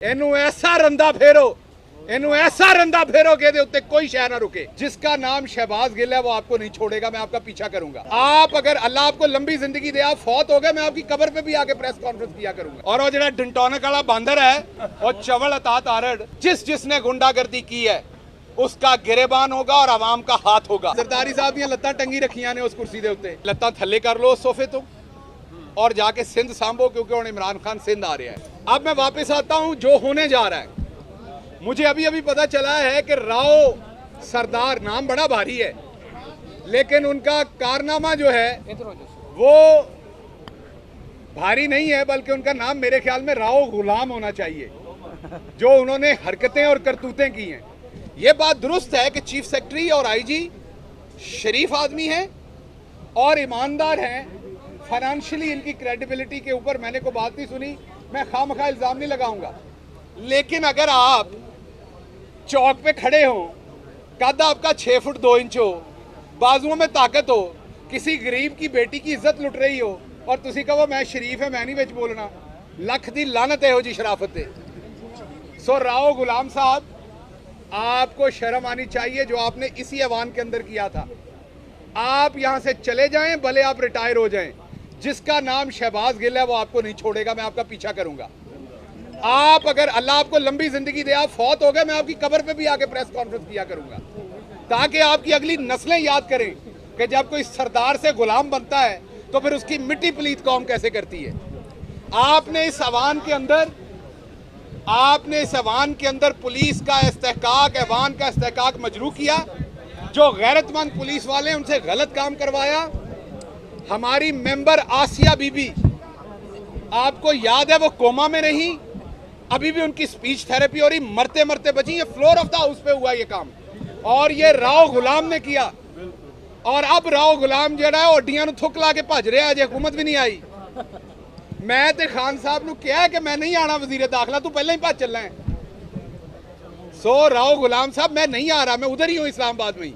ਇਹਨੂੰ ਐਸਾ ਰੰਦਾ ਫੇਰੋ ऐसा रंदा फेरो के दे उत्ते कोई शह ना रुके। जिसका नाम शहबाज गिल है वो आपको नहीं छोड़ेगा, मैं आपका पीछा करूंगा। आप अगर अल्लाह आपको लंबी जिंदगी दे, आप फौत हो गए, मैं आपकी कब्र पे भी आके प्रेस कॉन्फ्रेंस किया करूंगा। और वो जरा डंटोनक वाला बांदर है और चवल अतात आरड़, जिसने गुंडागर्दी की है उसका गिरेबान होगा और आवाम का हाथ होगा। सरदारी साहब दियां लत्तां टंगी रखियां ने उस कुर्सी दे उत्ते, लत्तां थल्ले कर लो उस सोफे तो और जाके सिंध सांभो, क्योंकि हुण इमरान खान सिंध आ रहा है। अब मैं वापस आता हूं जो होने जा रहा है। मुझे अभी अभी पता चला है कि राव सरदार, नाम बड़ा भारी है लेकिन उनका कारनामा जो है वो भारी नहीं है, बल्कि उनका नाम मेरे ख्याल में राव गुलाम होना चाहिए, जो उन्होंने हरकतें और करतूतें की हैं। ये बात दुरुस्त है कि चीफ सेक्रेटरी और आईजी शरीफ आदमी हैं और ईमानदार हैं। फाइनेंशियली इनकी क्रेडिबिलिटी के ऊपर मैंने कोई बात नहीं सुनी, मैं खामखा इल्ज़ाम नहीं लगाऊंगा। लेकिन अगर आप चौक पे खड़े हो, कद आपका 6 फुट 2 इंच हो, बाजुओं में ताकत हो, किसी गरीब की बेटी की इज्जत लुट रही हो और तुसी कहो मैं शरीफ है, मैं नहीं विच बोलना, लख दी लानत है हो जी शराफत है। सो राव गुलाम साहब, आपको शर्म आनी चाहिए जो आपने इसी ऐवान के अंदर किया था। आप यहां से चले जाएं, भले आप रिटायर हो जाएं। जिसका नाम शहबाज गिल है वो आपको नहीं छोड़ेगा, मैं आपका पीछा करूंगा। आप अगर अल्लाह आपको लंबी जिंदगी दे, आप फौत हो गए, मैं आपकी कब्र पे भी आके प्रेस कॉन्फ्रेंस किया करूंगा, ताकि आपकी अगली नस्लें याद करें कि जब कोई सरदार से गुलाम बनता है तो फिर उसकी मिट्टी पलीत कौम कैसे करती है। आपने इस ऐवान के अंदर पुलिस का इस्तेहकाक, ऐवान का इस्तेहकाक मजरू किया। जो गैरतमंद पुलिस वाले उनसे गलत काम करवाया। हमारी मेंबर आसिया बीबी, आपको याद है वो कोमा में रही, अभी भी उनकी स्पीच थेरेपी हो रही, मरते मरते बची। ये फ्लोर ऑफ द हाउस पे हुआ ये काम और ये राव गुलाम ने किया। और अब राव गुलाम जड़ा है ओडियां थुक ला के भज रहा, अजे हुकूमत भी नहीं आई। मैं ते खान साहब ने कहा कि मैं नहीं आना वजीर दाखिला, तू पहले ही भज चलना है। सो राव गुलाम साहब, मैं नहीं आ रहा, मैं उधर ही हूँ इस्लामाबाद में ही,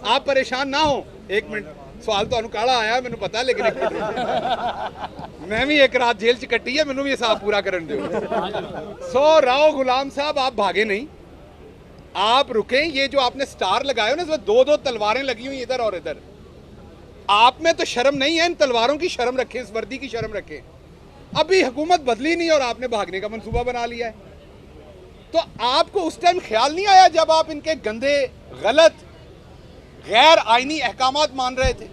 आप परेशान ना हो। एक मिनट, सवाल तो काला आया मैंने पता, लेकिन एक मिनट, मैं भी एक रात जेल च कट्टी है, मैंने भी हिसाब पूरा करन दो। सो राव गुलाम साहब, आप भागे नहीं, आप रुके। ये जो आपने स्टार लगाए हो ना, इसमें 2-2 तलवारें लगी हुई इधर और इधर, आप में तो शर्म नहीं है। इन तलवारों की शर्म रखें, इस वर्दी की शर्म रखें। अभी हुकूमत बदली नहीं और आपने भागने का मंसूबा बना लिया है। तो आपको उस टाइम ख्याल नहीं आया जब आप इनके गंदे, गलत, गैर आईनी अहकामात मान रहे थे।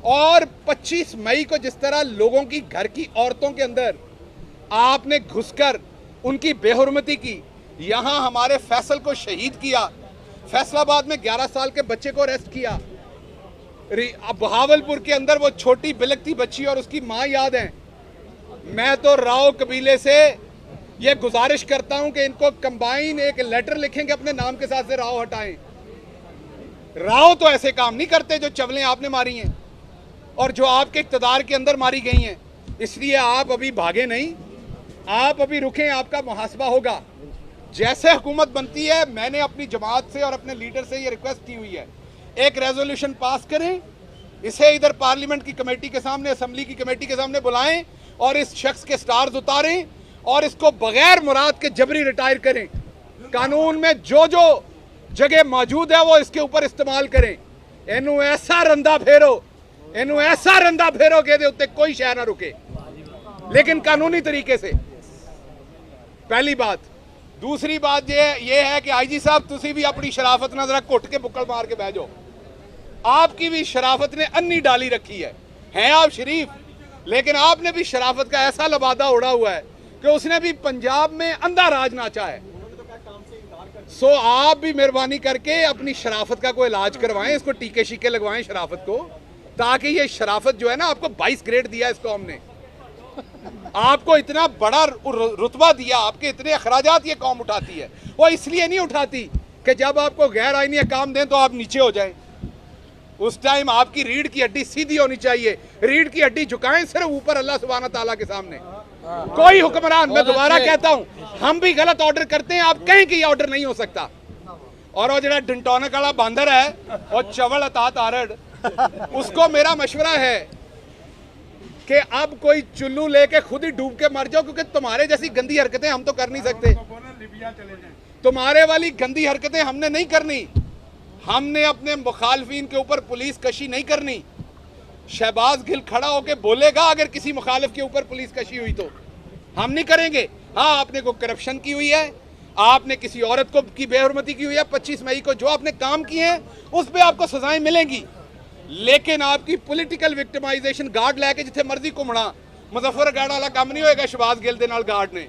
और 25 मई को जिस तरह लोगों की घर की औरतों के अंदर आपने घुसकर उनकी बेहुरमती की, यहां हमारे फैसल को शहीद किया, फैसलाबाद में 11 साल के बच्चे को अरेस्ट किया, बहावलपुर के अंदर वो छोटी बिलकती बच्ची और उसकी मां याद है। मैं तो राव कबीले से ये गुजारिश करता हूं कि इनको कंबाइन एक लेटर लिखेंगे अपने नाम के साथ से राव हटाएं। राव तो ऐसे काम नहीं करते जो चवलें आपने मारी हैं और जो आपके इक़्तिदार के अंदर मारी गई हैं। इसलिए आप अभी भागे नहीं, आप अभी रुकें, आपका मुहासबा होगा। जैसे हुकूमत बनती है, मैंने अपनी जमात से और अपने लीडर से ये रिक्वेस्ट की हुई है, एक रेजोल्यूशन पास करें, इसे इधर पार्लियामेंट की कमेटी के सामने, असम्बली की कमेटी के सामने बुलाएं और इस शख्स के स्टार्स उतारें और इसको बगैर मुराद के जबरी रिटायर करें। कानून में जो जो जगह मौजूद है वो इसके ऊपर इस्तेमाल करें। इनू ऐसा रंदा फेरो के दे उत्ते कोई शह ना रुके, लेकिन कानूनी तरीके से। पहली बात। दूसरी बात ये है कि आईजी साहब, तुसी भी अपनी शराफत ना जरा घुट के बुक्कड़ मार के बह जाओ। आपकी भी शराफत ने अन्नी डाली रखी है आप शरीफ, लेकिन आपने भी शराफत का ऐसा लबादा उड़ा हुआ है कि उसने भी पंजाब में अंधा राज नाचा है। सो आप भी मेहरबानी करके अपनी शराफत का कोई इलाज करवाएं, इसको टीके शीके लगवाएं शराफत को, ताकि ये शराफत जो है ना, आपको 22 ग्रेड दिया इस कौम ने, आपको इतना बड़ा रुतबा दिया, आपके इतने अखराजात ये कौम उठाती है। वो इसलिए नहीं उठाती कि जब आपको गैर आईनी काम दें तो आप नीचे हो जाएं। उस टाइम आपकी रीढ़ की हड्डी सीधी होनी चाहिए, रीढ़ की हड्डी झुकाएं सिर्फ ऊपर अल्लाह सुब्हाना ताला के सामने। कोई हुक्मरान, मैं दोबारा कहता हूं, हम भी गलत ऑर्डर करते हैं, आप कहें कि ये ऑर्डर नहीं हो सकता। और वो जरा डंटोनक वाला बांदर है और चवल अतात आरड़, उसको मेरा मशवरा है कि अब कोई चुल्लू लेके खुद ही डूब के मर जाओ, क्योंकि तुम्हारे जैसी गंदी हरकतें हम तो कर नहीं सकते। तुम्हारे वाली गंदी हरकतें हमने नहीं करनी। हमने अपने मुखालफिन के ऊपर पुलिस कशी नहीं करनी। शहबाज गिल खड़ा होकर बोलेगा अगर किसी मुखालिफ के ऊपर पुलिस कशी हुई तो हम नहीं करेंगे। हाँ, आपने को करप्शन की हुई है, आपने किसी औरत को की बेहुरमती की हुई है, 25 मई को जो आपने काम किए हैं उस पर आपको सजाएं मिलेंगी, लेकिन आपकी पॉलिटिकल विक्टिमाइजेशन गार्ड लैके जिथे मर्जी घूमना, मुजफ्फरगढ़ वाला काम नहीं होएगा शहबाज गिल दे नाल गार्ड ने,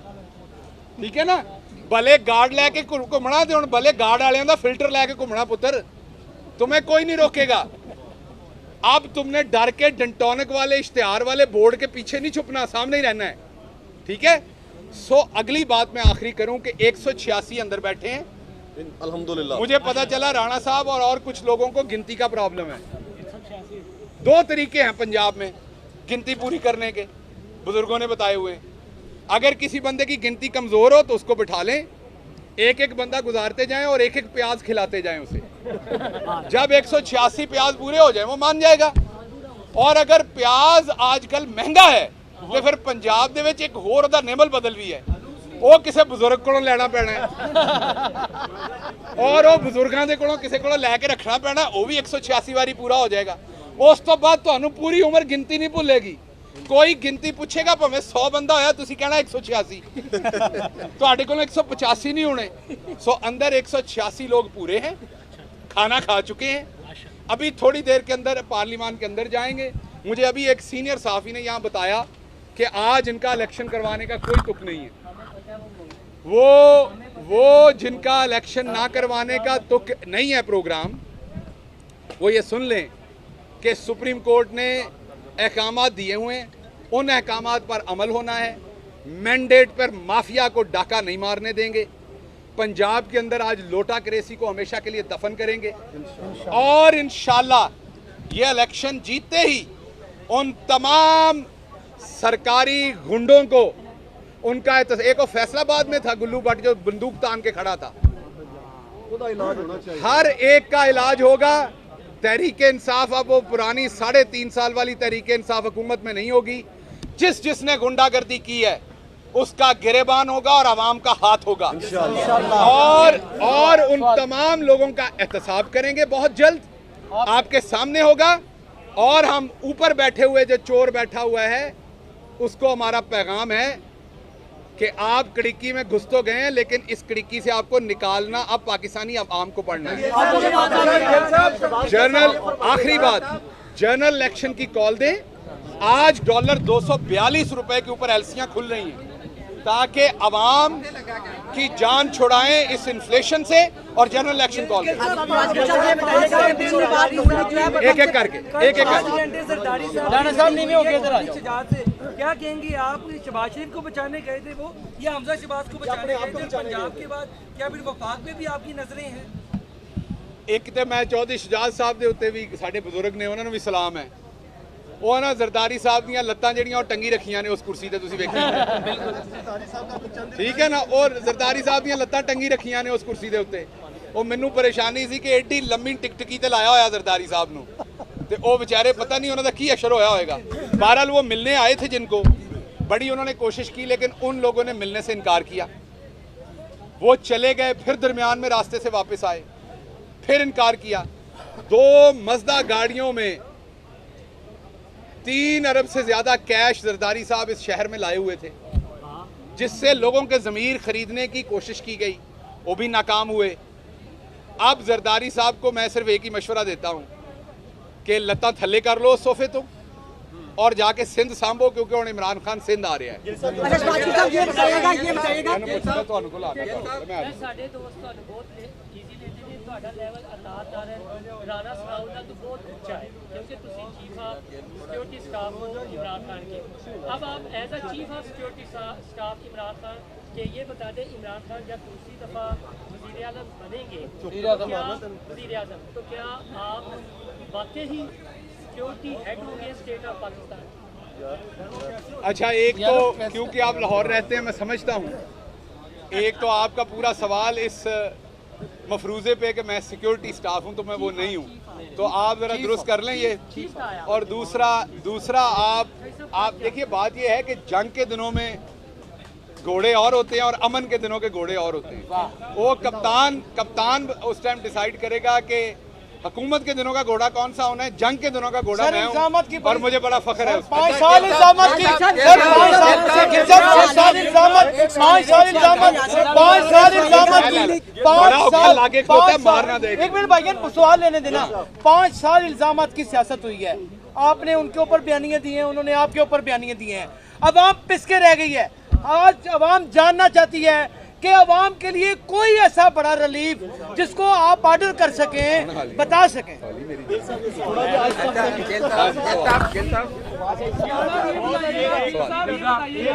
ठीक है ना। भले गार्ड लैके घूमना तो हुण भले गार्ड वालियां दा फिल्टर लैके घूमना पुत्र, तुम्हें कोई नहीं रोकेगा। अब तुमने डर के डंटोनिक वाले इश्तिहार वाले बोर्ड के पीछे नहीं छुपना, सामने ही रहना है, ठीक है। सो अगली बात मैं आखिरी करूं कि 186 अंदर बैठे हैं अल्हम्दुलिल्लाह। मुझे पता चला राणा साहब और कुछ लोगों को गिनती का प्रॉब्लम है। 2 तरीके हैं पंजाब में गिनती पूरी करने के, बुजुर्गों ने बताए हुए। अगर किसी बंदे की गिनती कमजोर हो तो उसको बिठा लें, एक एक बंदा गुजारते जाएं और एक एक प्याज खिलाते जाएं उसे। जब 186 प्याज पूरे हो जाए वो मान जाएगा। और अगर प्याज आजकल महंगा है तो फिर पंजाब दे विच एक होर दा नेमल बदल भी है, वो किसी बुजुर्ग को लेना पैना है और वो बुजुर्गों के कोलों किसी को लैके रखना पैना, वो भी 186 बारी पूरा हो जाएगा। उस तो बाद तुहानू पूरी उम्र गिनती नहीं भुलेगी। कोई गिनती पूछेगा भावें 100 बंदा होया, तुसी कहना 186 तुहाडे कोल 185 नहीं होने। सो अंदर 186 लोग पूरे हैं, खाना खा चुके हैं। अभी थोड़ी देर के अंदर पार्लियामान के अंदर जाएंगे। मुझे अभी एक सीनियर साहबी ने यहाँ बताया कि आज इनका इलेक्शन करवाने का कोई तुक नहीं है। वो जिनका इलेक्शन ना करवाने का तुक नहीं है प्रोग्राम, वो ये सुन लें कि सुप्रीम कोर्ट ने अहकामात दिए हुए हैं, उन अहकामात पर अमल होना है। मैंडेट पर माफिया को डाका नहीं मारने देंगे। पंजाब के अंदर आज लोटा क्रेसी को हमेशा के लिए दफन करेंगे और इंशाल्लाह ये इलेक्शन जीतते ही उन तमाम सरकारी गुंडों को उनका एक फैसलाबाद में था गुल्लू भट्ट जो बंदूक तान के खड़ा था, हर एक का इलाज होगा। तहरीके इंसाफ अब वो पुरानी 3.5 साल वाली तहरीके इंसाफ हुकूमत में नहीं होगी। जिसने गुंडागर्दी की है उसका गिरेबान होगा और आवाम का हाथ होगा और उन तमाम लोगों का एहतसाब करेंगे बहुत जल्द आपके सामने होगा। और हम ऊपर बैठे हुए जो चोर बैठा हुआ है उसको हमारा पैगाम है कि आप कड़िक्की में घुस तो गए हैं, लेकिन इस कड़िक्की से आपको निकालना अब पाकिस्तानी आवाम को पड़ना है। जनरल आखिरी बात, जनरल इलेक्शन की कॉल दें। आज डॉलर 242 रुपए के ऊपर एलसियां खुल रही हैं ताकि अवाम की जान छुड़ाएं इस इन्फ्लेशन से और जनरल इलेक्शन कॉल करें। एक एक करके क्या कहेंगे आप? शहबाज शरीफ को बचाने गए थे वो, या हमजा शहबाज को बचाने गए थे पंजाब के बाद? क्या फिर वफाक में भी आपकी नजरें हैं? एक तो मैं चौधरी शुजात साहब के उत्ते भी साडे बुजुर्ग ने, उन्होंने भी सलाम है। वो ना जरदारी साहब दी लत्तां जिहड़ियां टंगी रखियां ने उस कुर्सी ते तुसीं वेखी, ठीक है ना। और जरदारी साहब दी लत्तां टंगी रखियां ने उस कुर्सी के उत्ते। वो मैनू परेशानी सी कि एडी लंबी टिकटकी ते लाया होया जरदारी साहब नूं, ते वो बेचारे पता नहीं उन्होंने की अशर होया होएगा। बहरहाल वो मिलने आए थे जिनको, बड़ी उन्होंने कोशिश की लेकिन उन लोगों ने मिलने से इनकार किया। वो चले गए, फिर दरमियान में रास्ते से वापस आए, फिर इनकार किया। 2 मजदा गाड़ियों में 3 अरब से ज्यादा कैश जरदारी साहब इस शहर में लाए हुए थे, जिससे लोगों के ज़मीर खरीदने की कोशिश की गई, वो भी नाकाम हुए। अब जरदारी साहब को मैं सिर्फ एक ही मशवरा देता हूँ कि लत्ता थले कर लो सोफे तो और जाके सिंध सांभो, क्योंकि उन्हें इमरान खान सिंध आ रहा है। अब आप as a chief of security staff Imran Khan के ये बता दें, इमरान खान जब दूसरी दफा वज़ीर आज़म बनेंगे वज़ीर आज़म, तो क्या आप वाकई ही सिक्योरिटी हेड होंगे स्टेट ऑफ पाकिस्तान? अच्छा, एक तो क्योंकि आप लाहौर रहते हैं मैं समझता हूँ, एक तो आपका पूरा सवाल इस मफरूज़े पे कि मैं सिक्योरिटी स्टाफ हूँ, तो मैं वो नहीं हूँ। तो आप जरा दुरुस्त कर लें ये। और दूसरा आप देखिए, बात ये है कि जंग के दिनों में घोड़े और होते हैं और अमन के दिनों के घोड़े और होते हैं। वो कप्तान उस टाइम डिसाइड करेगा कि हुकूमत के दिनों का घोड़ा कौन सा होना है, जंग के दिनों का घोड़ा मैं हूं, और मुझे बड़ा फख्र है उस पर। 5 साल इल्जामत की, 1 मिनट भाई सवाल लेने देना। 5 साल इल्जामत की सियासत हुई है, आपने उनके ऊपर बयानियां दी हैं, उन्होंने आपके ऊपर बयानियां दी हैं, अवाम पिसके रह गई है। आज अवाम जानना चाहती है कि अवाम के लिए कोई ऐसा बड़ा रिलीफ जिसको आप ऑर्डर कर सकें, बता सकें।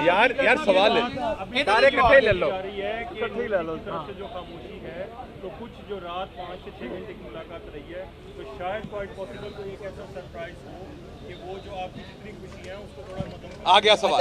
यार सवाल है, सारे इकट्ठे ले लो। जो खामोशी है, तो कुछ जो रात 5 से 6 घंटे की मुलाकात रही है, तो शायद क्वाइट पॉसिबल कोई एक ऐसा सरप्राइज हो कि वो जो आपकी जितनी खुशी है उसको थोड़ा आ गया सवाल।